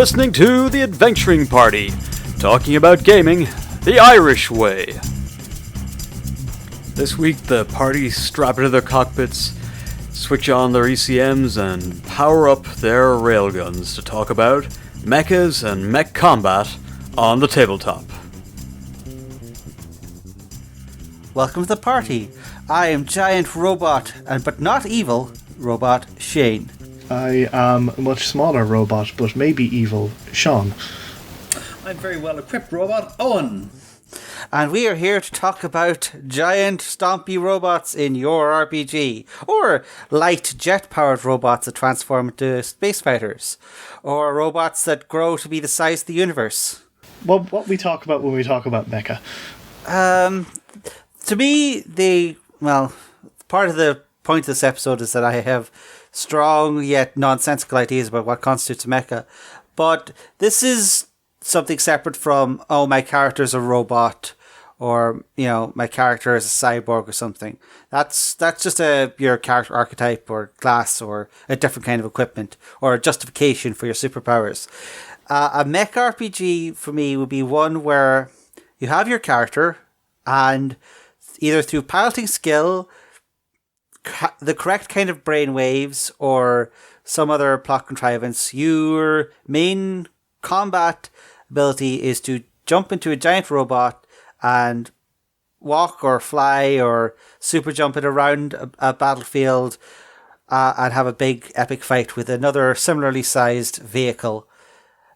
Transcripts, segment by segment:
listening to The Adventuring Party, talking about gaming the Irish way. This week, the party strap into their cockpits, switch on their ECCMs, and power up their railguns to talk about mechas and mech combat on the tabletop. Welcome to the party. I am giant robot, but not evil, robot Seán. I am a much smaller robot, but maybe evil, Seán. I'm very well equipped robot, Eoin. And we are here to talk about giant stompy robots in your RPG, or light jet-powered robots that transform into space fighters, or robots that grow to be the size of the universe. What we talk about when we talk about Mecha? To me, part of the point of this episode is that I have strong yet nonsensical ideas about what constitutes a mecha. But this is something separate from, my character's a robot, or, my character is a cyborg or something. That's just your character archetype or class or a different kind of equipment or a justification for your superpowers. A mech RPG for me would be one where you have your character and either through piloting skill, the correct kind of brainwaves, or some other plot contrivance, your main combat ability is to jump into a giant robot and walk or fly or super jump it around a battlefield and have a big epic fight with another similarly sized vehicle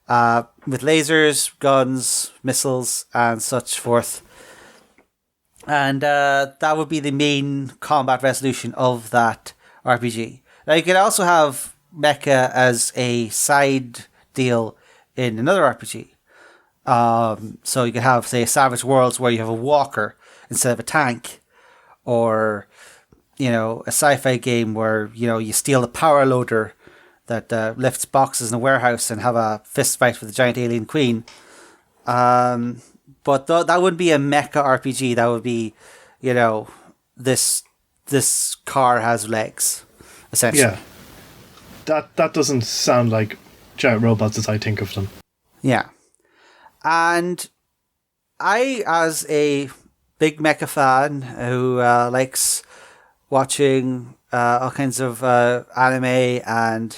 with lasers, guns, missiles, and such forth. And that would be the main combat resolution of that RPG. Now, you could also have Mecha as a side deal in another RPG. So you could have, say, Savage Worlds where you have a walker instead of a tank. Or, a sci-fi game where, you steal a power loader that lifts boxes in a warehouse and have a fist fight with a giant alien queen. But that wouldn't be a mecha RPG. That would be, this car has legs, essentially. Yeah. That doesn't sound like giant robots as I think of them. Yeah. And I, as a big mecha fan who likes watching all kinds of anime and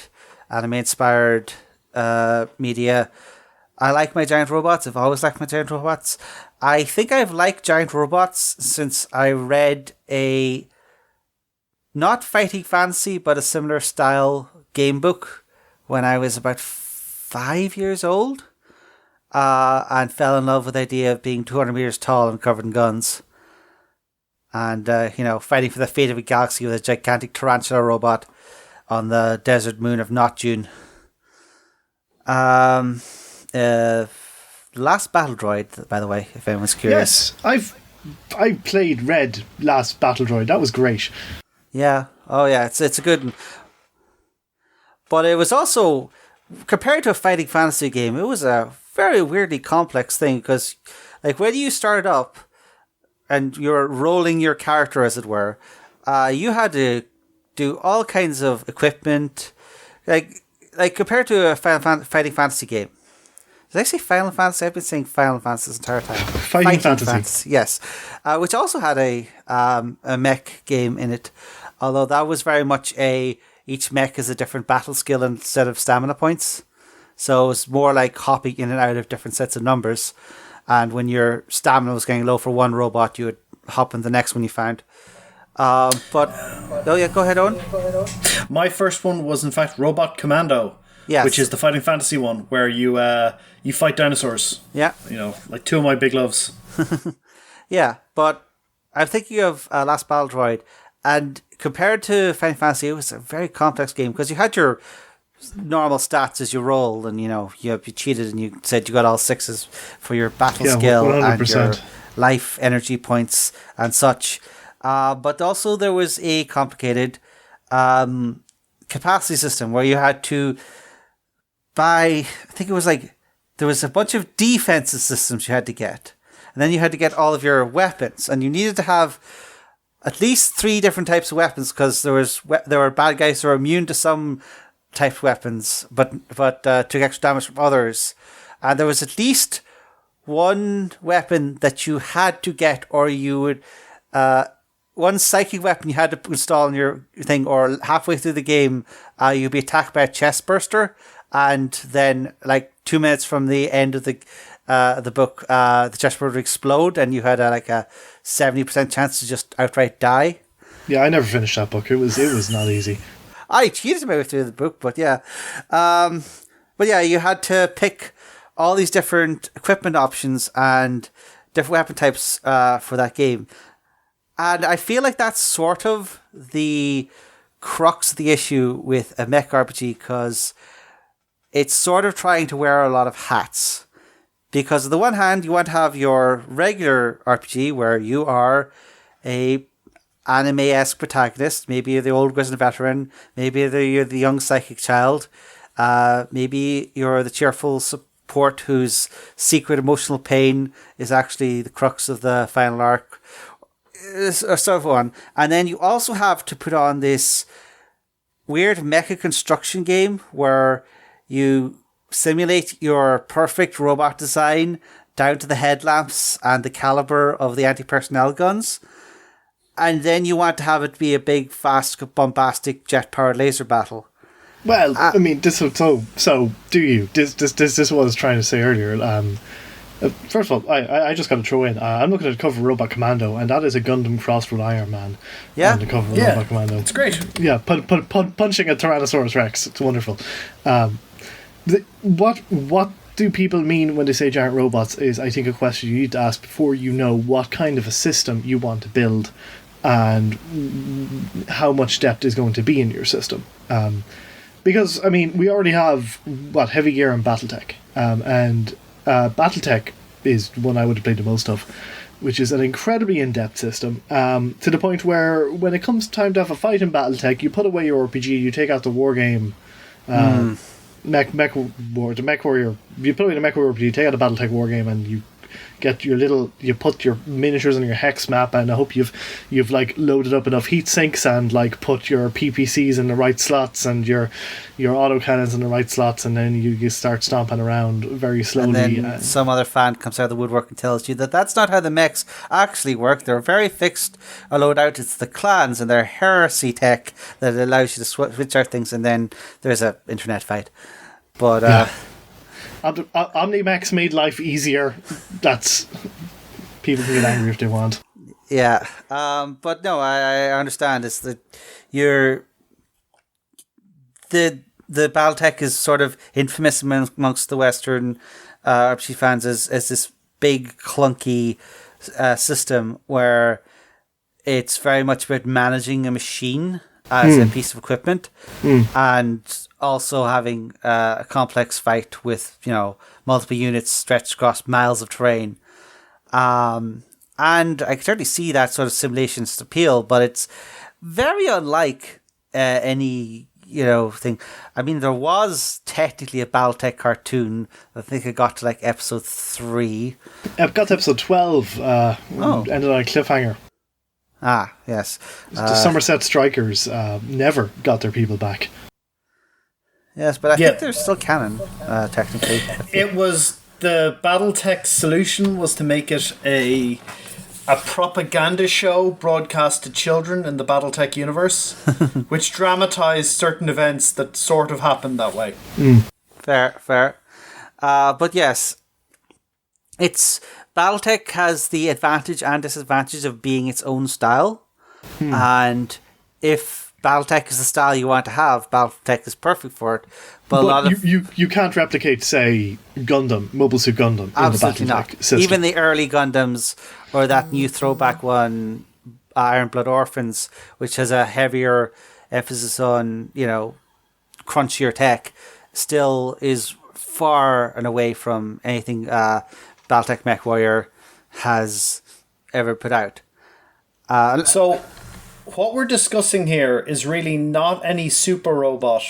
anime-inspired media, I like my giant robots. I've always liked my giant robots. I think I've liked giant robots since I read a not fighting fantasy, but a similar style game book when I was about 5 years old, and fell in love with the idea of being 200 meters tall and covered in guns. And, fighting for the fate of a galaxy with a gigantic tarantula robot on the desert moon of Not June. Last Battle Droid, by the way, if anyone's curious. Yes, I played Red Last Battle Droid. That was great. Yeah. Oh, yeah. It's a good one. But it was also, compared to a fighting fantasy game, it was a very weirdly complex thing because, when you started up and you're rolling your character, as it were, you had to do all kinds of equipment, like compared to a fighting fantasy game. Did I say Final Fantasy? I've been saying Final Fantasy this entire time. Fighting Fantasy. Yes. Which also had a mech game in it. Although that was very much each mech is a different battle skill instead of stamina points. So it's more like hopping in and out of different sets of numbers. And when your stamina was getting low for one robot, you would hop in the next one you found. Go ahead, Eoin. My first one was, in fact, Robot Commando. Yes. Which is the fighting fantasy one where you fight dinosaurs. Yeah. Like two of my big loves. Yeah, but I'm thinking of Last Battle Droid, and compared to Fighting Fantasy, it was a very complex game because you had your normal stats as you roll, and you cheated and you said you got all sixes for your battle skill 100%. and your life energy points and such. But also there was a complicated capacity system where you had to buy, I think it was there was a bunch of defensive systems you had to get. And then you had to get all of your weapons. And you needed to have at least 3 different types of weapons because there were bad guys who were immune to some type weapons, but took extra damage from others. And there was at least one weapon that you had to get, or you would one psychic weapon you had to install in your thing, or halfway through the game, you'd be attacked by a chest burster, and then like 2 minutes from the end of the book, the chest burster would explode, and you had a 70% chance to just outright die. Yeah, I never finished that book. It was not easy. I cheated my way through the book, but yeah. But yeah, you had to pick all these different equipment options and different weapon types for that game. And I feel like that's sort of the crux of the issue with a mech RPG, because it's sort of trying to wear a lot of hats. Because on the one hand, you want to have your regular RPG where you are a anime-esque protagonist. Maybe you're the old grizzled veteran. Maybe you're the young psychic child. Maybe you're the cheerful support whose secret emotional pain is actually the crux of the final arc, or so on. And then you also have to put on this weird mecha construction game where you simulate your perfect robot design down to the headlamps and the caliber of the anti-personnel guns. And then you want to have it be a big, fast, bombastic, jet-powered laser battle. Well, I mean, so do you? This is what I was trying to say earlier. First of all, I just got to throw in, I'm looking at the cover of Robot Commando, and that is a Gundam crossed with Iron Man. Yeah. On the cover of Robot Commando. It's great. Yeah, punching a Tyrannosaurus Rex. It's wonderful. What do people mean when they say giant robots is, I think, a question you need to ask before you know what kind of a system you want to build and how much depth is going to be in your system. Because, I mean, we already have, Heavy Gear and BattleTech. And BattleTech is one I would have played the most of, which is an incredibly in-depth system, to the point where when it comes time to have a fight in BattleTech, you put away your RPG, you take out the war game, the Mech Warrior, you put away the Mech Warrior, you take out the BattleTech war game, and you get you put your miniatures on your hex map, and I hope you've like loaded up enough heat sinks and like put your PPCs in the right slots and your autocannons in the right slots, and then you start stomping around very slowly. And then some other fan comes out of the woodwork and tells you that that's not how the mechs actually work. They're very fixed or loadout. It's the clans and their heresy tech that allows you to switch out things, and then there's an internet fight. But OmniMechs made life easier. That's people can get angry if they want. Yeah, but no, I understand. It's that the BattleTech is sort of infamous amongst the Western RPG fans as this big clunky system where it's very much about managing a machine as a piece of equipment, and also having a complex fight with multiple units stretched across miles of terrain. And I can certainly see that sort of simulation's appeal, but it's very unlike any thing. I mean, there was technically a BattleTech cartoon. I think it got to like episode 3. It got to episode 12. Ended on a cliffhanger. Ah, yes. The Somerset Strikers never got their people back. Yes, but I think they're still canon, technically. It was the BattleTech solution was to make it a propaganda show broadcast to children in the BattleTech universe, which dramatized certain events that sort of happened that way. Fair. But yes, BattleTech has the advantage and disadvantage of being its own style. And if BattleTech is the style you want to have, BattleTech is perfect for it. But you can't replicate, say, Gundam, Mobile Suit Gundam, absolutely in the BattleTech not. system. Even the early Gundams, or that new throwback one, Iron Blood Orphans, which has a heavier emphasis on, crunchier tech, still is far and away from anything BattleTech Mech Warrior has ever put out. So, what we're discussing here is really not any super robot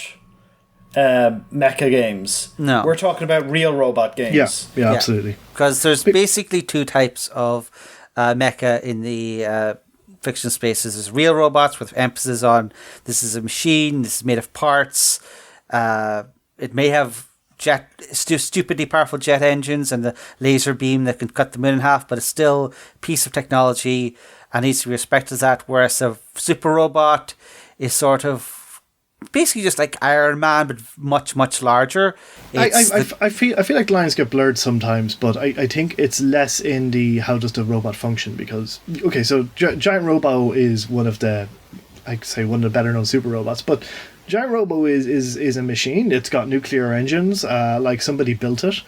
mecha games. No. We're talking about real robot games. Yeah, absolutely. Because there's basically two types of mecha in the fiction spaces. There's real robots with emphasis on this is a machine, this is made of parts, It may have stupidly powerful jet engines and the laser beam that can cut them in half, but it's still a piece of technology and needs to be respected as that. Whereas a super robot is sort of basically just like Iron Man, but much, much larger. I feel like lines get blurred sometimes, but I think it's less in the how does the robot function, because okay, so Giant Robo is one of the better known super robots, but Giant Robo is a machine. It's got nuclear engines, like somebody built it.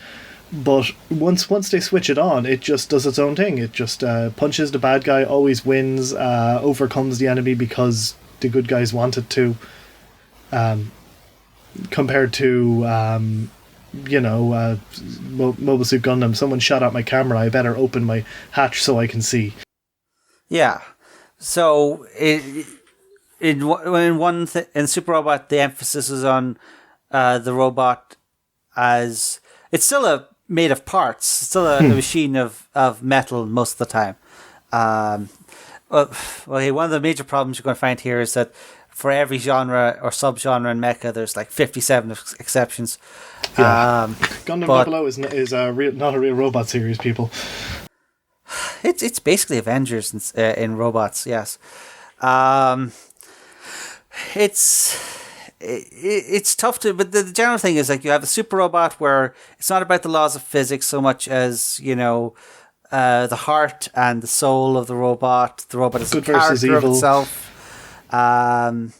But once they switch it on, it just does its own thing. It just punches the bad guy, always wins, overcomes the enemy because the good guys want it to. Compared to Mobile Suit Gundam, someone shot at my camera, I better open my hatch so I can see. Yeah. So in Super Robot, the emphasis is on the robot as it's still made of parts. It's still a machine of metal most of the time. One of the major problems you're going to find here is that for every genre or subgenre in Mecha, there's like 57 exceptions. Yeah. Gundam 00 is not a real robot series, people. It's basically Avengers in robots, yes. It's tough to, but the general thing is like you have a super robot where it's not about the laws of physics so much as the heart and the soul of the robot. The robot is good a versus character evil. of itself. And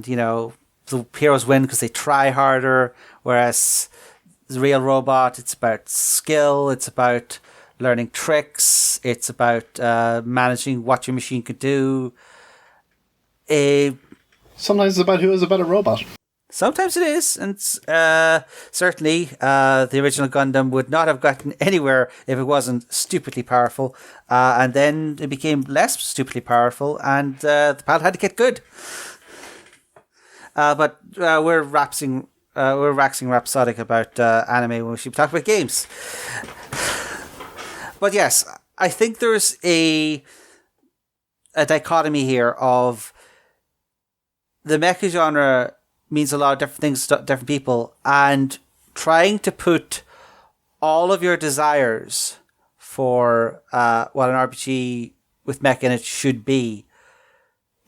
the heroes win because they try harder, whereas the real robot, it's about skill, it's about learning tricks, it's about managing what your machine could do. Sometimes it's about who is a better robot. Sometimes it is, and certainly the original Gundam would not have gotten anywhere if it wasn't stupidly powerful, and then it became less stupidly powerful, and the battle had to get good. But we're waxing rhapsodic about anime when we should talk about games. But yes, I think there's a dichotomy here of the mecha genre means a lot of different things to different people, and trying to put all of your desires for what an RPG with mecha in it should be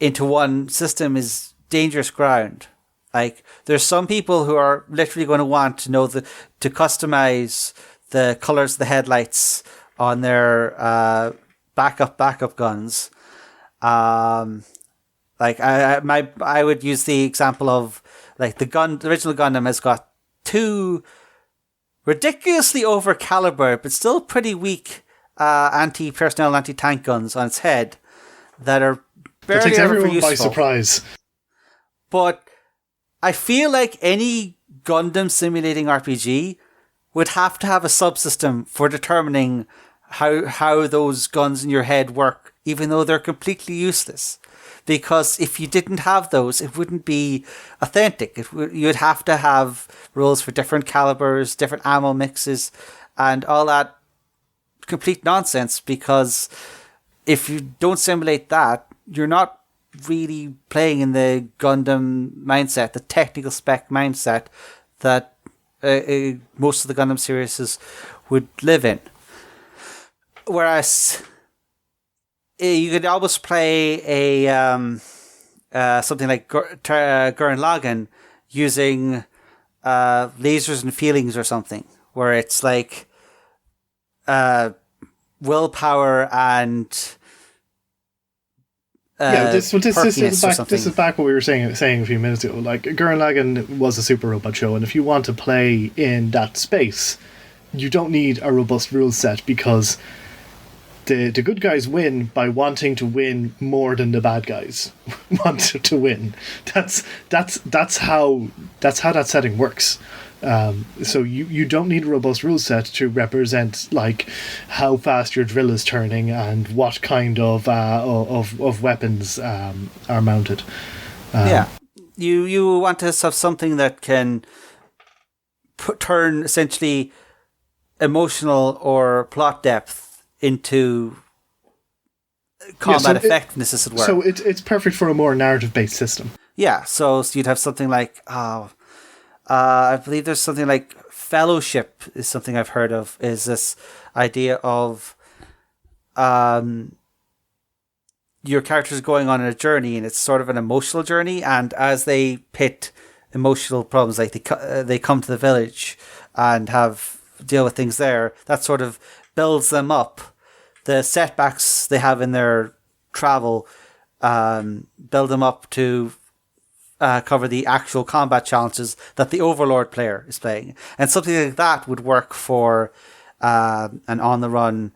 into one system is dangerous ground. Like, there's some people who are literally going to want to know to customize the colors of the headlights on their backup guns. Like I would use the example of like the original Gundam has got two ridiculously over-calibered but still pretty weak anti-personnel, anti-tank guns on its head that are barely That takes ever everyone useful. by surprise. But I feel like any Gundam simulating RPG would have to have a subsystem for determining how those guns in your head work, even though they're completely useless. Because if you didn't have those, it wouldn't be authentic. You'd have to have rules for different calibers, different ammo mixes, and all that complete nonsense. Because if you don't simulate that, you're not really playing in the Gundam mindset, the technical spec mindset that most of the Gundam series would live in. Whereas you could almost play a something like Gurren Lagann using lasers and feelings or something, where it's like willpower and this is back what we were saying a few minutes ago. Like, Gurren Lagann was a super robot show, and if you want to play in that space, you don't need a robust rule set, because the good guys win by wanting to win more than the bad guys want to win. That's how that setting works. So you don't need a robust rule set to represent like how fast your drill is turning and what kind of weapons are mounted. You want to have something that can turn essentially emotional or plot depth into combat effectiveness, as it were. So it's perfect for a more narrative based system. Yeah, so you'd have something like I believe there's something like fellowship is something I've heard of, is this idea of your characters going on a journey, and it's sort of an emotional journey, and as they hit emotional problems, like they come to the village and have deal with things there, that sort of builds them up. The setbacks they have in their travel build them up to cover the actual combat challenges that the Overlord player is playing. And something like that would work for an on-the-run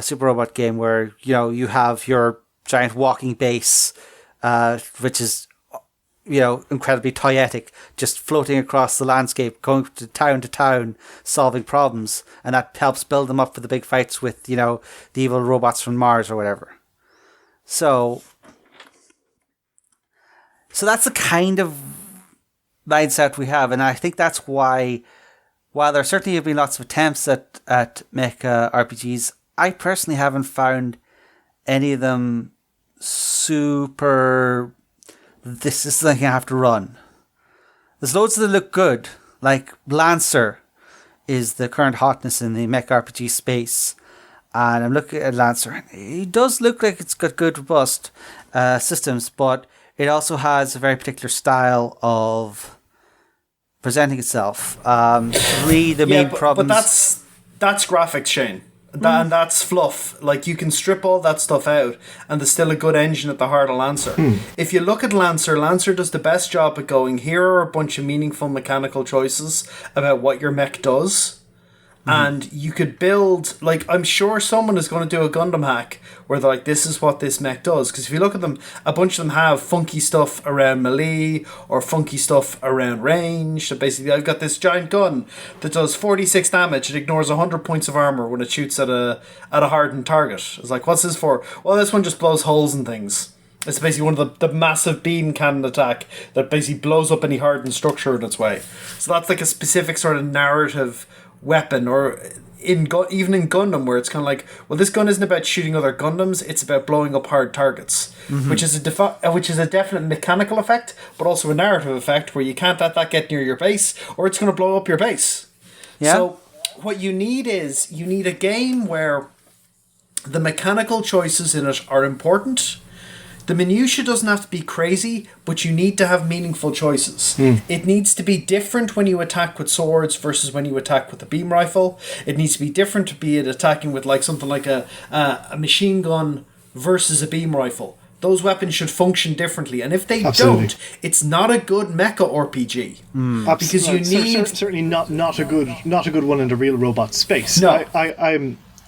Super Robot game where, you have your giant walking base, which is, incredibly toyetic, just floating across the landscape, going to town, solving problems. And that helps build them up for the big fights with, the evil robots from Mars or whatever. So that's the kind of mindset we have. And I think that's why, while there certainly have been lots of attempts at Mecha RPGs, I personally haven't found any of them super, this is something I have to run. There's loads that look good, like Lancer is the current hotness in the Mech RPG space. And I'm looking at Lancer, and it does look like it's got good, robust systems, but it also has a very particular style of presenting itself. The main problems. But that's graphics, Shane. And that's fluff. Like, you can strip all that stuff out, and there's still a good engine at the heart of Lancer. If you look at Lancer does the best job at going, here are a bunch of meaningful mechanical choices about what your mech does. And you could build, like, I'm sure someone is going to do a Gundam hack where they're like, this is what this mech does. Because if you look at them, a bunch of them have funky stuff around melee or funky stuff around range. So basically, I've got this giant gun that does 46 damage. It ignores 100 points of armor when it shoots at a hardened target. It's like, what's this for? Well, this one just blows holes in things. It's basically one of the massive beam cannon attack that basically blows up any hardened structure in its way. So that's like a specific sort of narrative weapon, or even in Gundam, where it's kind of like, well, this gun isn't about shooting other Gundams, it's about blowing up hard targets, which is a definite mechanical effect, but also a narrative effect where you can't let that get near your base, or it's going to blow up your base. Yeah. So what you need is a game where the mechanical choices in it are important. The minutiae doesn't have to be crazy, but you need to have meaningful choices. It needs to be different when you attack with swords versus when you attack with a beam rifle. It needs to be different to be attacking with like something like a machine gun versus a beam rifle. Those weapons should function differently, and if they don't, it's not a good mecha RPG. Because you need certainly not a good one in the real robot space. No,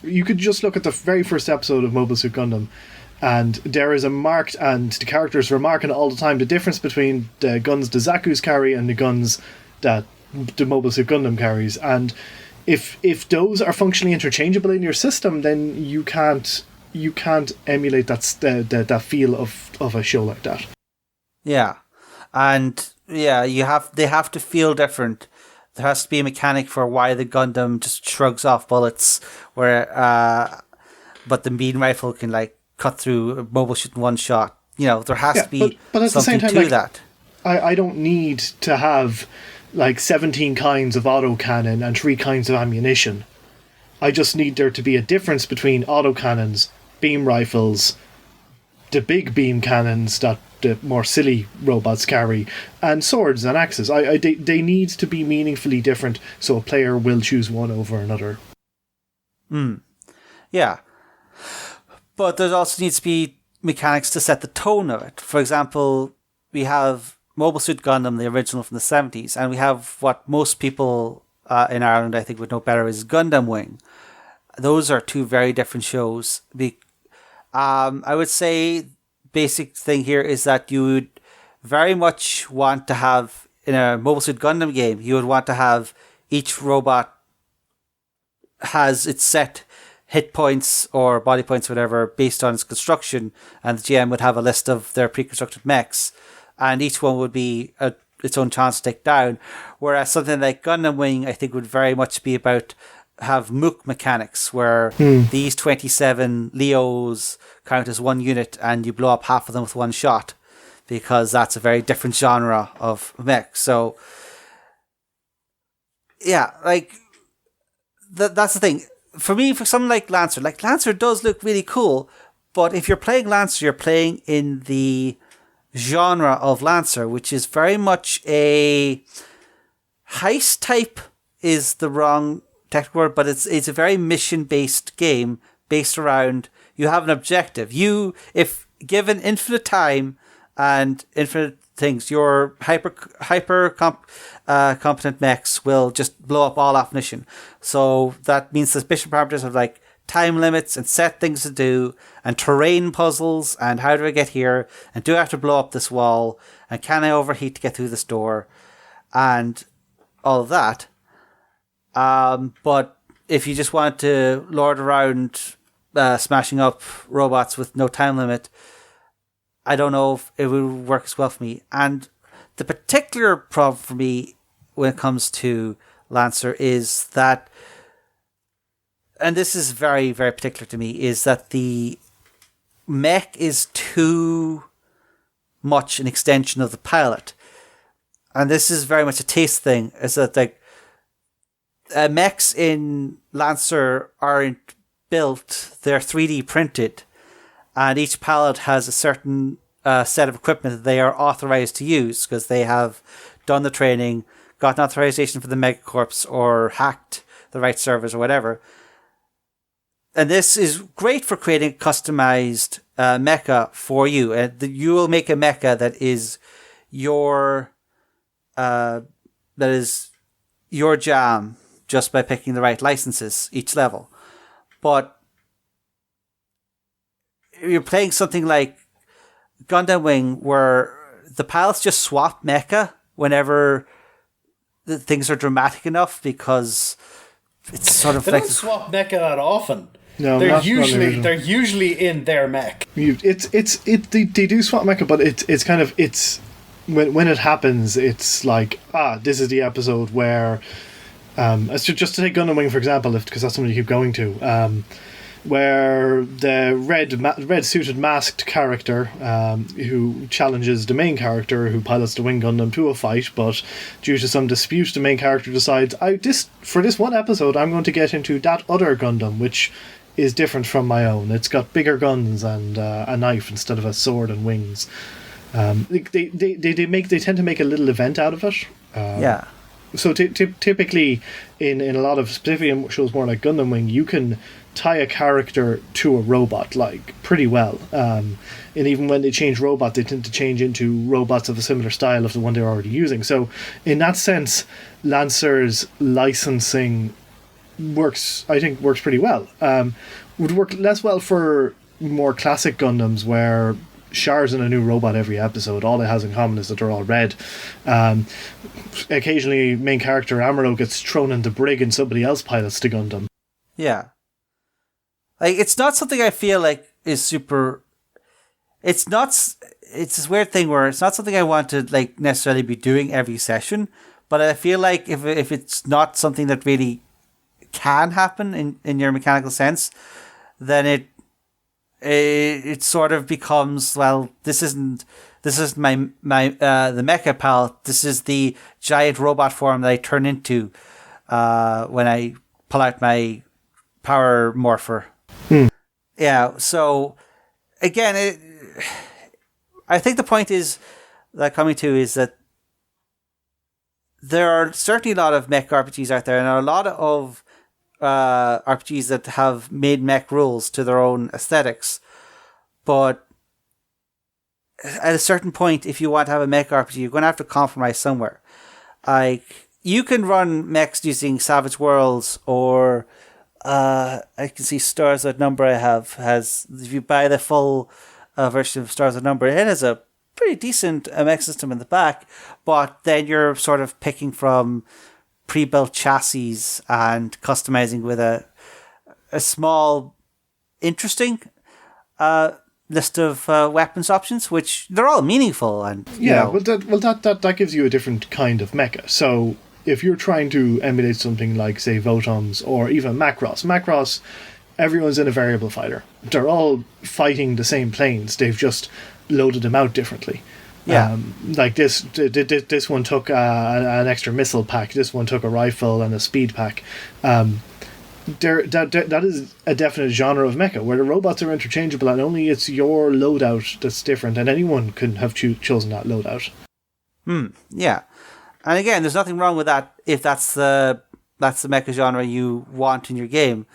you could just look at the very first episode of Mobile Suit Gundam. And there is and the characters remarking all the time the difference between the guns the Zaku's carry and the guns that the Mobile Suit Gundam carries. And if those are functionally interchangeable in your system, then you can't emulate that feel of a show like that. Yeah, and they have to feel different. There has to be a mechanic for why the Gundam just shrugs off bullets, but the beam rifle can like cut through a mobile suit in one shot. There has to be but at something the same time, to that. I don't need to have like 17 kinds of autocannon and 3 kinds of ammunition. I just need there to be a difference between autocannons, beam rifles, the big beam cannons that the more silly robots carry, and swords and axes. They need to be meaningfully different, so a player will choose one over another. Yeah. But there also needs to be mechanics to set the tone of it. For example, we have Mobile Suit Gundam, the original from the 70s, and we have what most people in Ireland, I think, would know better is Gundam Wing. Those are 2 very different shows. I would say basic thing here is that you would very much want to have, in a Mobile Suit Gundam game, you would want to have each robot has its set hit points or body points, whatever, based on its construction, and the GM would have a list of their pre-constructed mechs, and each one would be its own chance to take down. Whereas something like Gundam Wing, I think, would very much be about have MOOC mechanics, where these 27 Leos count as one unit, and you blow up half of them with one shot, because that's a very different genre of mech. So yeah, like that's the thing. For me, for something like Lancer does look really cool, but if you're playing Lancer, you're playing in the genre of Lancer, which is very much a heist type is the wrong technical word, but it's a very mission-based game based around you have an objective. You, if given infinite time and infinite things, your competent mechs will just blow up all off mission. So that means the mission parameters have like time limits and set things to do and terrain puzzles and how do I get here and do I have to blow up this wall and can I overheat to get through this door and all of that. But if you just want to lord around smashing up robots with no time limit, I don't know if it would work as well for me. And the particular problem for me when it comes to Lancer is that, and this is very, very particular to me, is that the mech is too much an extension of the pilot. And this is very much a taste thing, is that like mechs in Lancer aren't built, they're 3D printed, and each pilot has a certain set of equipment that they are authorized to use because they have done the training, got an authorization for the Megacorps, or hacked the right servers or whatever. And this is great for creating customized mecha for you. You will make a mecha that is your jam just by picking the right licenses each level. But you're playing something like Gundam Wing where the pilots just swap mecha whenever the things are dramatic enough because it's sort of they like don't swap mecha that often. No, they're usually in their mech. They do swap mecha, but it's kind of when it happens, it's like this is the episode where just to take Gundam Wing for example, because that's something you keep going to. Where the red suited masked character who challenges the main character who pilots the Wing Gundam to a fight, but due to some dispute the main character decides for this one episode I'm going to get into that other Gundam which is different from my own. It's got bigger guns and a knife instead of a sword and wings. They tend to make a little event out of it. yeah. So typically in a lot of, specifically in shows more like Gundam Wing, you can tie a character to a robot like pretty well. And even when they change robot, they tend to change into robots of a similar style of the one they're already using. So in that sense, Lancer's licensing works pretty well. Would work less well for more classic Gundams where Scarr's in a new robot every episode. All it has in common is that they're all red. Occasionally, main character Armour gets thrown into brig and somebody else pilots the Gundam. Yeah. Like, it's not something I feel like is super... It's this weird thing where it's not something I want to like necessarily be doing every session, but I feel like if it's not something that really can happen in your mechanical sense, then it sort of becomes, well, this isn't my the mecha pal. This is the giant robot form that I turn into when I pull out my power morpher. Yeah. So again, I think the point is that coming to is that there are certainly a lot of mech RPGs out there, and there are a lot of RPGs that have made mech rules to their own aesthetics, but at a certain point, if you want to have a mech RPG, you're going to have to compromise somewhere. Like, you can run mechs using Savage Worlds, or I can see Stars Without Number has, if you buy the full version of Stars Without Number, it has a pretty decent mech system in the back, but then you're sort of picking from pre-built chassis and customizing with a small, interesting list of weapons options, which they're all meaningful. And that gives you a different kind of mecha. So if you're trying to emulate something like, say, Votons or even Macross, everyone's in a variable fighter. They're all fighting the same planes. They've just loaded them out differently. Yeah. Like this one took an extra missile pack. This one took a rifle and a speed pack. That is a definite genre of mecha where the robots are interchangeable and only it's your loadout that's different, and anyone could have chosen that loadout. Yeah, and again, there's nothing wrong with that if that's the mecha genre you want in your game.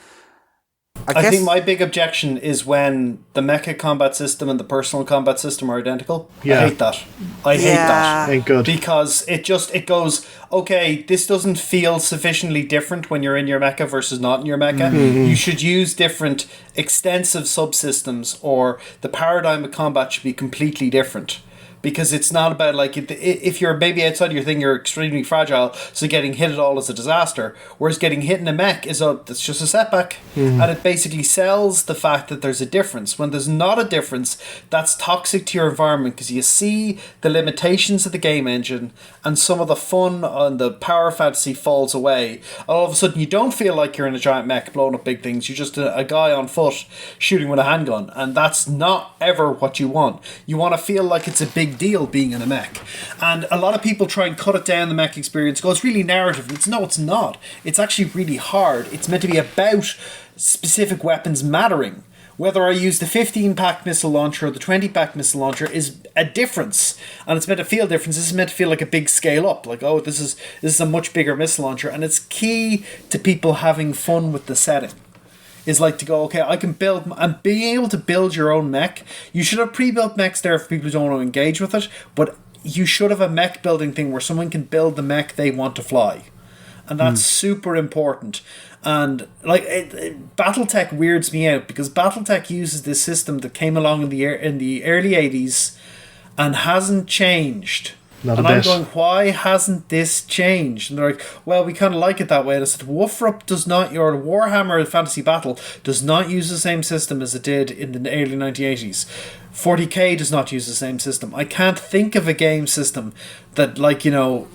I think my big objection is when the mecha combat system and the personal combat system are identical. Yeah. I hate that. I hate that. Ain't good. Because it goes, okay, this doesn't feel sufficiently different when you're in your mecha versus not in your mecha. Mm-hmm. You should use different extensive subsystems, or the paradigm of combat should be completely different. Because it's not about, like, if you're maybe outside your thing, you're extremely fragile, so getting hit at all is a disaster. Whereas getting hit in a mech it's just a setback. And it basically sells the fact that there's a difference. When there's not a difference, that's toxic to your environment, because you see the limitations of the game engine, and some of the fun and the power fantasy falls away. All of a sudden, you don't feel like you're in a giant mech blowing up big things. You're just a guy on foot shooting with a handgun. And that's not ever what you want. You want to feel like it's a big deal being in a mech. And a lot of people try and cut it down, the mech experience, go, it's really narrative. It's not. It's actually really hard. It's meant to be about specific weapons mattering. Whether I use the 15-pack missile launcher or the 20-pack missile launcher is a difference. And it's meant to feel different. This is meant to feel like a big scale up. Like, oh, this is a much bigger missile launcher. And it's key to people having fun with the setting. Is like to go, okay, I can build, and being able to build your own mech. You should have pre-built mechs there for people who don't want to engage with it, but you should have a mech building thing where someone can build the mech they want to fly. And that's super important. And like BattleTech weirds me out, because BattleTech uses this system that came along in the early 80s and hasn't changed. Not and a I'm bit. going, why hasn't this changed? And they're like, well, we kind of like it that way. And I said, Woofrup does not, your Warhammer Fantasy Battle does not use the same system as it did in the early 1980s. 40k does not use the same system. I can't think of a game system that, like, you know,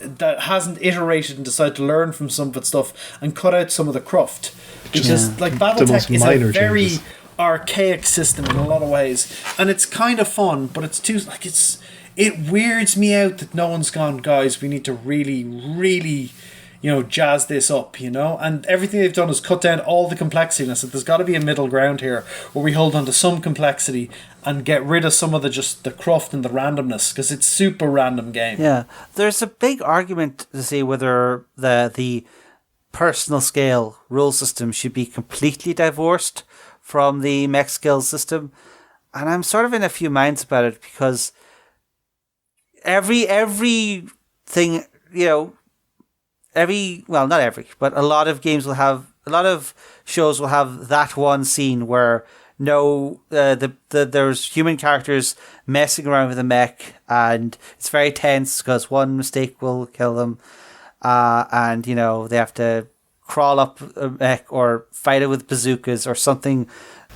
that hasn't iterated and decided to learn from some of its stuff and cut out some of the cruft. Because, like, BattleTech is a very changes. archaic system in a lot of ways. And it's kind of fun, but it's too, like, it weirds me out that no one's gone, guys, we need to really, really, you know, jazz this up, you know? And everything they've done is cut down all the complexity. And I said, there's got to be a middle ground here where we hold on to some complexity and get rid of some of the cruft and the randomness, because it's super random game. Yeah. There's a big argument to see whether the personal scale rule system should be completely divorced from the mech skill system. And I'm sort of in a few minds about it, because every thing, you know, not every, but a lot of games will have, a lot of shows will have that one scene where there's human characters messing around with a mech, and it's very tense because one mistake will kill them, and, you know, they have to crawl up a mech or fight it with bazookas or something.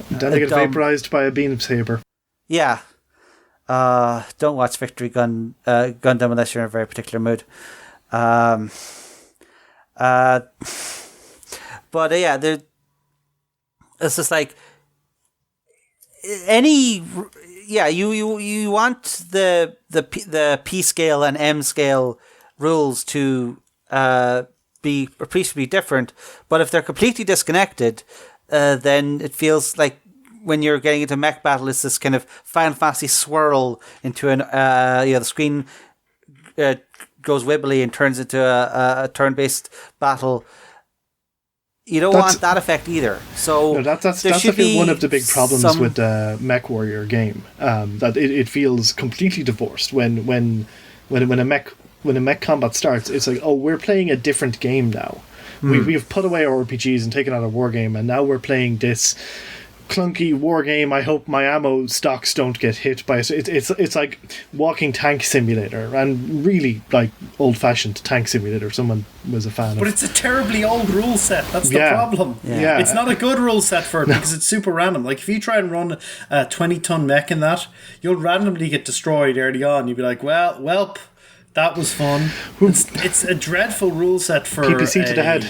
Then they get vaporized by a beam saber. Yeah. Don't watch Victory Gundam unless you're in a very particular mood. But yeah, it's just like you want the P scale and M scale rules to be appreciably different, but if they're completely disconnected, then it feels like when you're getting into mech battle, it's this kind of Final Fantasy swirl into an the screen goes wibbly and turns into a turn-based battle. You don't want that effect either. So no, that's I feel one of the big problems with the Mech Warrior game. That it feels completely divorced when a mech combat starts. It's like, oh, we're playing a different game now. We've put away our RPGs and taken out a war game, and now we're playing this clunky war game. I hope my ammo stocks don't get hit by it's like walking tank simulator, and really like old-fashioned tank simulator. Someone was a fan but of. it's a terribly old rule set. That's the problem. Yeah. It's not a good rule set for it because it's super random. Like, if you try and run a 20-ton mech in that, you'll randomly get destroyed early on. You'll be like, welp, that was fun. It's a dreadful rule set for PPC to the head.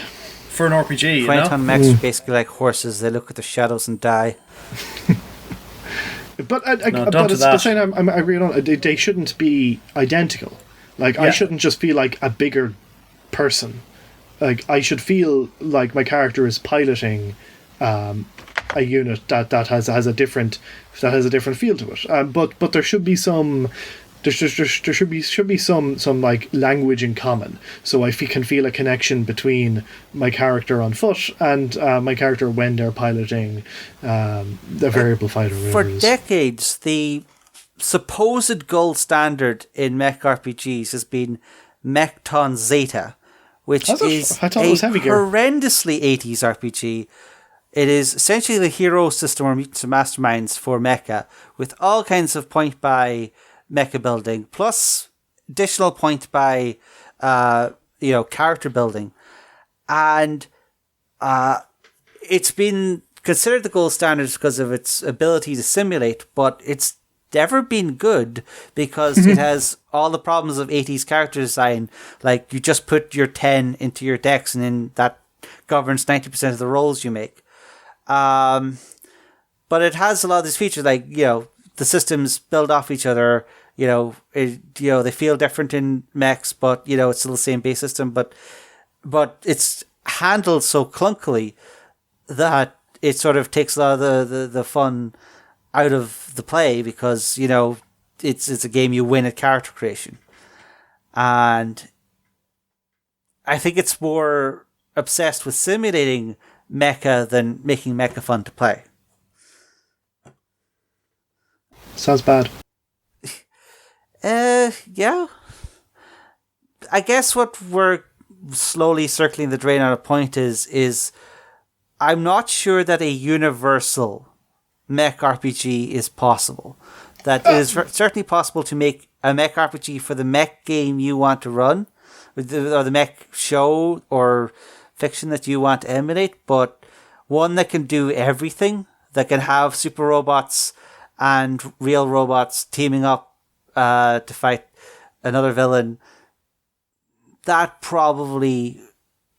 For an RPG, 20-ton mechs are basically like horses. They look at the shadows and die. But don't but do it's that. the same time, I agree on. They shouldn't be identical. Like I shouldn't just feel like a bigger person. Like I should feel like my character is piloting a unit that has a different feel to it. But there should be some. There should be some like language in common, so I can feel a connection between my character on foot and my character when they're piloting the variable fighter. For decades, the supposed gold standard in mech RPGs has been Mechton Zeta, which is a horrendously 80s RPG. It is essentially the hero system or Mutants and Masterminds for Mecha, with all kinds of point by mecha building, plus additional point by character building, and it's been considered the gold standard because of its ability to simulate, but it's never been good because it has all the problems of 80s character design. Like, you just put your 10 into your decks and then that governs 90% of the rolls you make. But it has a lot of these features, like, the systems build off each other. They feel different in mechs, but it's still the same base system. But it's handled so clunkily that it sort of takes a lot of the fun out of the play, because it's a game you win at character creation, and I think it's more obsessed with simulating mecha than making mecha fun to play. Sounds bad. Yeah. I guess what we're slowly circling the drain on a point is I'm not sure that a universal mech RPG is possible. That it is certainly possible to make a mech RPG for the mech game you want to run, or the mech show or fiction that you want to emulate, but one that can do everything, that can have super robots and real robots teaming up to fight another villain, that probably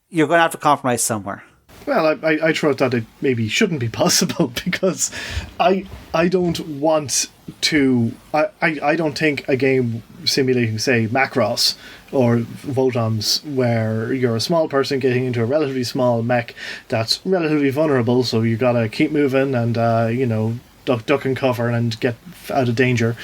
you're going to have to compromise somewhere. Well, I thought that it maybe shouldn't be possible, because I don't want to. I don't think a game simulating, say, Macross or Votoms, where you're a small person getting into a relatively small mech that's relatively vulnerable, so you gotta keep moving and duck and cover and get out of danger.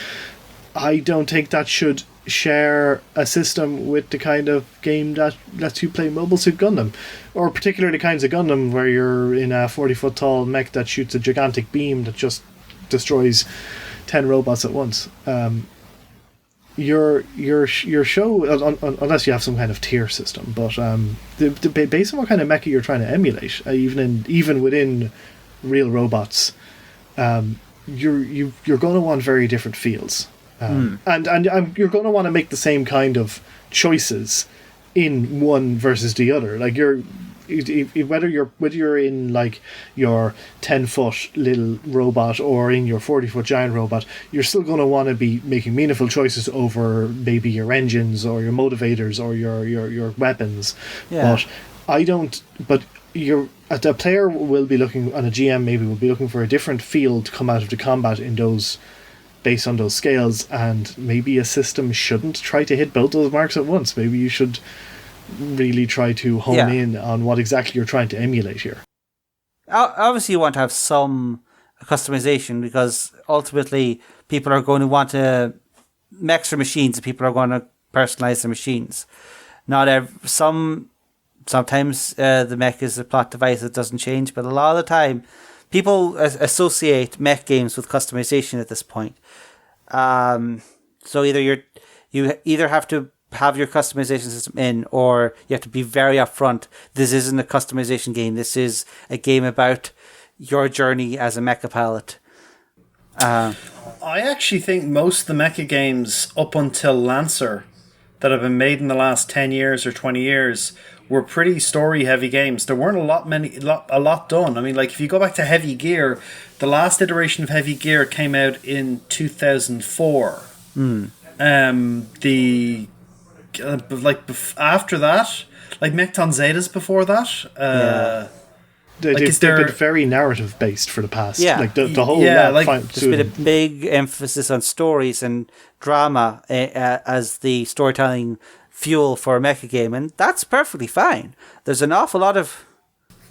I don't think that should share a system with the kind of game that lets you play Mobile Suit Gundam, or particularly the kinds of Gundam where you're in a 40-foot tall mech that shoots a gigantic beam that just destroys 10 robots at once. Your show, unless you have some kind of tier system, but based on what kind of mecha you're trying to emulate, even within real robots, you're going to want very different feels. And you're going to want to make the same kind of choices in one versus the other. Like whether you're in like your 10-foot little robot or in your 40-foot giant robot, you're still going to want to be making meaningful choices over maybe your engines or your motivators or your weapons. Yeah. But the player will be looking, and a GM maybe will be looking for a different feel to come out of the combat in those, based on those scales, and maybe a system shouldn't try to hit both those marks at once. Maybe you should really try to hone in on what exactly you're trying to emulate here. Obviously you want to have some customization, because ultimately people are going to want to mechs for machines, and people are going to personalize their machines. Sometimes the mech is a plot device that doesn't change, but a lot of the time people associate mech games with customization at this point. So you either have to have your customization system in, or you have to be very upfront. This isn't a customization game. This is a game about your journey as a mecha pilot. I actually think most of the mecha games up until Lancer that have been made in the last 10 years or 20 years were pretty story-heavy games. There weren't a lot done. I mean, like, if you go back to Heavy Gear, the last iteration of Heavy Gear came out in 2004. After that, like Mechton Zetas before that. They've been very narrative based for the past. Yeah. Like the whole there's been a big emphasis on stories and drama as the storytelling fuel for a mecha game, and that's perfectly fine. There's an awful lot of...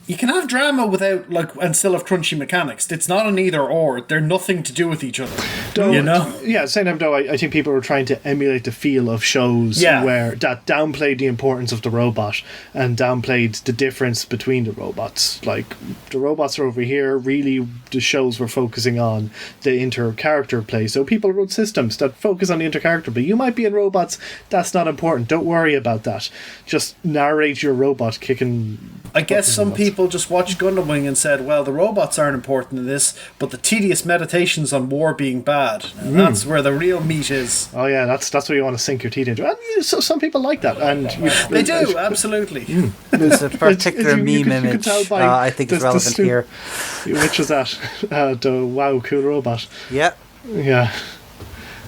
You can have drama without, and still have crunchy mechanics. It's not an either or. They're nothing to do with each other. You know? Yeah, same time though, I think people were trying to emulate the feel of shows where that downplayed the importance of the robot and downplayed the difference between the robots. Like, the robots are over here, really the shows were focusing on the inter-character play. So people wrote systems that focus on the inter-character play. You might be in robots, that's not important. Don't worry about that. Just narrate your robot kicking... I guess some people just watched Gundam Wing and said, well, the robots aren't important in this, but the tedious meditations on war being bad. And that's where the real meat is. Oh yeah, that's where you want to sink your teeth into. And so some people like that. And they do, absolutely. There's a particular meme image I think is relevant here. Which was that? The wow, cool robot. Yeah. Yeah.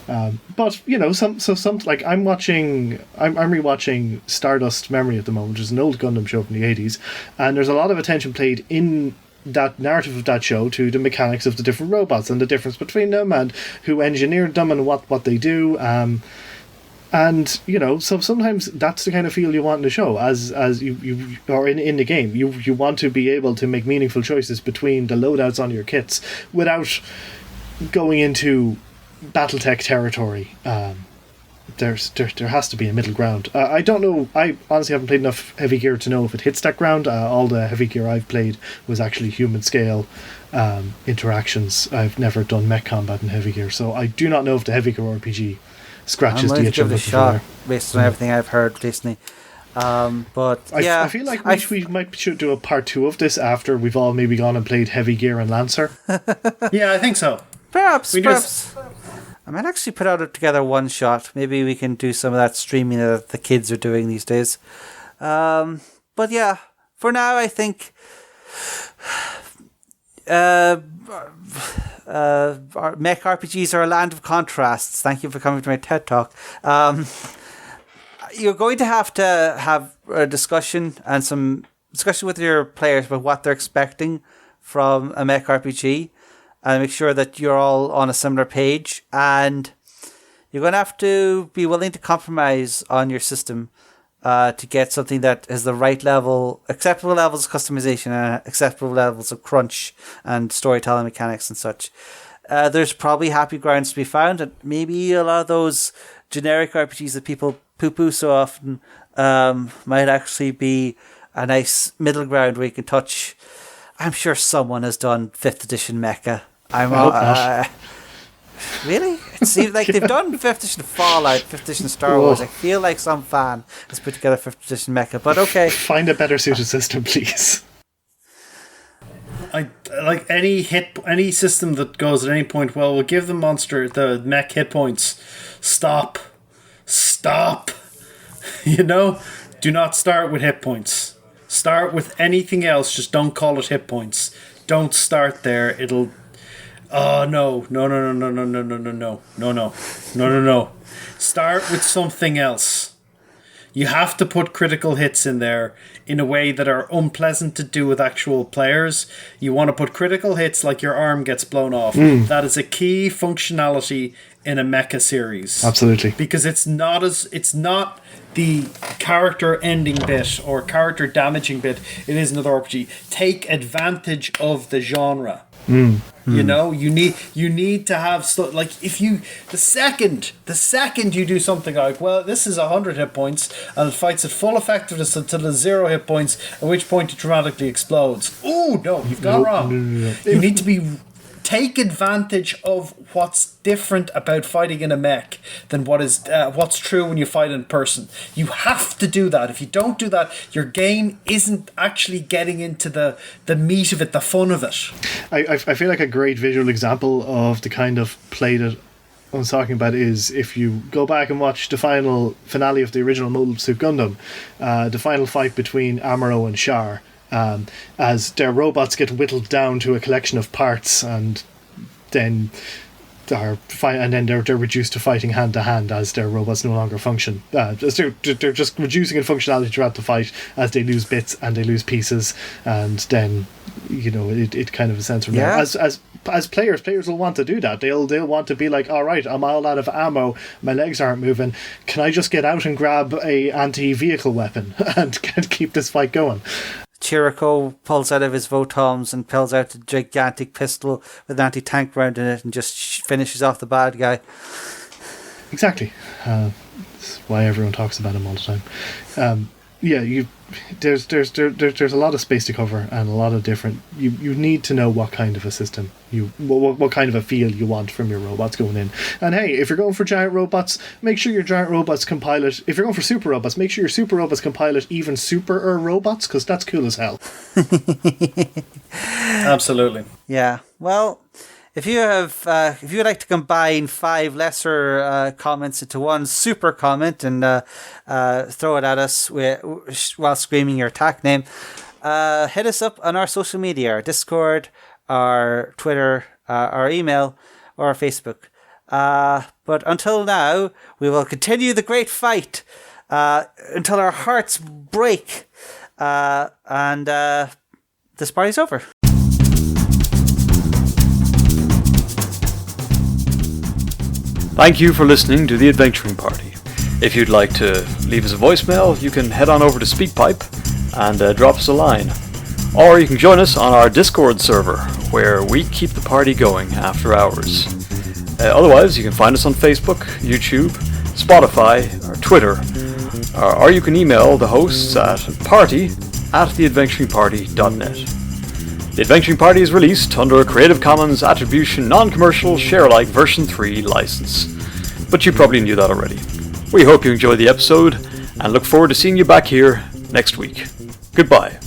But some like I'm rewatching Stardust Memory at the moment, which is an old Gundam show from the 80s, and there's a lot of attention played in that narrative of that show to the mechanics of the different robots and the difference between them and who engineered them and what they do. And so sometimes that's the kind of feel you want in the show, as you or in the game. You want to be able to make meaningful choices between the loadouts on your kits without going into BattleTech territory. There has to be a middle ground. I don't know. I honestly haven't played enough Heavy Gear to know if it hits that ground. All the Heavy Gear I've played was actually human scale interactions. I've never done mech combat in Heavy Gear, so I do not know if the Heavy Gear RPG scratches the itch. I'm going to give it a shot based on everything I've heard recently. But yeah, I feel like we should do a part 2 of this after we've all maybe gone and played Heavy Gear and Lancer. Yeah, I think so. Perhaps. I might actually put out together one shot. Maybe we can do some of that streaming that the kids are doing these days. But yeah, for now, I think our mech RPGs are a land of contrasts. Thank you for coming to my TED Talk. You're going to have a discussion and some discussion with your players about what they're expecting from a mech RPG. And make sure that you're all on a similar page, and you're going to have to be willing to compromise on your system to get something that has the right level, acceptable levels of customization and acceptable levels of crunch and storytelling mechanics and such. There's probably happy grounds to be found, and maybe a lot of those generic RPGs that people poo-poo so often might actually be a nice middle ground where you can touch. I'm sure someone has done 5th edition Mecha. Really? It seems like they've done 5th edition Fallout, 5th edition Star Wars. I feel like some fan has put together 5th edition Mecha, but okay. Find a better suited system, please. I like any system that goes at any point. Well, we'll give the mech hit points. Stop. Do not start with hit points. Start with anything else. Just don't call it hit points. Don't start there. It'll. Oh no. Start with something else. You have to put critical hits in there in a way that are unpleasant to do with actual players. You want to put critical hits like your arm gets blown off. That is a key functionality in a mecha series. Absolutely. Because it's not the character ending bit or character damaging bit. It is another RPG. Take advantage of the genre. You need to have stuff like if you the second you do something like, well, this is 100 hit points and it fights at full effectiveness until there's 0 hit points, at which point it dramatically explodes. Oh no, you've gone wrong. No. You need to take advantage of what's different about fighting in a mech than what's true when you fight in person. You have to do that. If you don't do that, your game isn't actually getting into the meat of it, the fun of it. I feel like a great visual example of the kind of play that I was talking about is if you go back and watch the finale of the original MobileSuit Gundam, the final fight between Armour and Scarr. As their robots get whittled down to a collection of parts, and then and then they're reduced to fighting hand to hand as their robots no longer function. They're just reducing in functionality throughout the fight as they lose bits and they lose pieces, and then it kind of ascends from there. As players will want to do that. They'll want to be like, all right, I'm all out of ammo, my legs aren't moving. Can I just get out and grab a anti-vehicle weapon and keep this fight going? Chirico pulls out of his Votoms and pulls out a gigantic pistol with an anti-tank round in it and just finishes off the bad guy. Exactly. That's why everyone talks about him all the time. There's a lot of space to cover and a lot of different. You need to know what kind of a system what kind of a feel you want from your robots going in. And hey, if you're going for giant robots, make sure your giant robots can pilot. If you're going for super robots, make sure your super robots can pilot even super robots, because that's cool as hell. Absolutely. Yeah. Well, if you would like to combine 5 lesser comments into one super comment and throw it at us while screaming your attack name, hit us up on our social media, our Discord, our Twitter, our email, or our Facebook. But until now, we will continue the great fight until our hearts break, and this party's over. Thank you for listening to The Adventuring Party. If you'd like to leave us a voicemail, you can head on over to SpeakPipe and drop us a line. Or you can join us on our Discord server, where we keep the party going after hours. Otherwise, you can find us on Facebook, YouTube, Spotify, or Twitter. Or you can email the hosts at party@theadventuringparty.net. The Adventuring Party is released under a Creative Commons Attribution Non-Commercial Share-alike version 3 license. But you probably knew that already. We hope you enjoyed the episode and look forward to seeing you back here next week. Goodbye.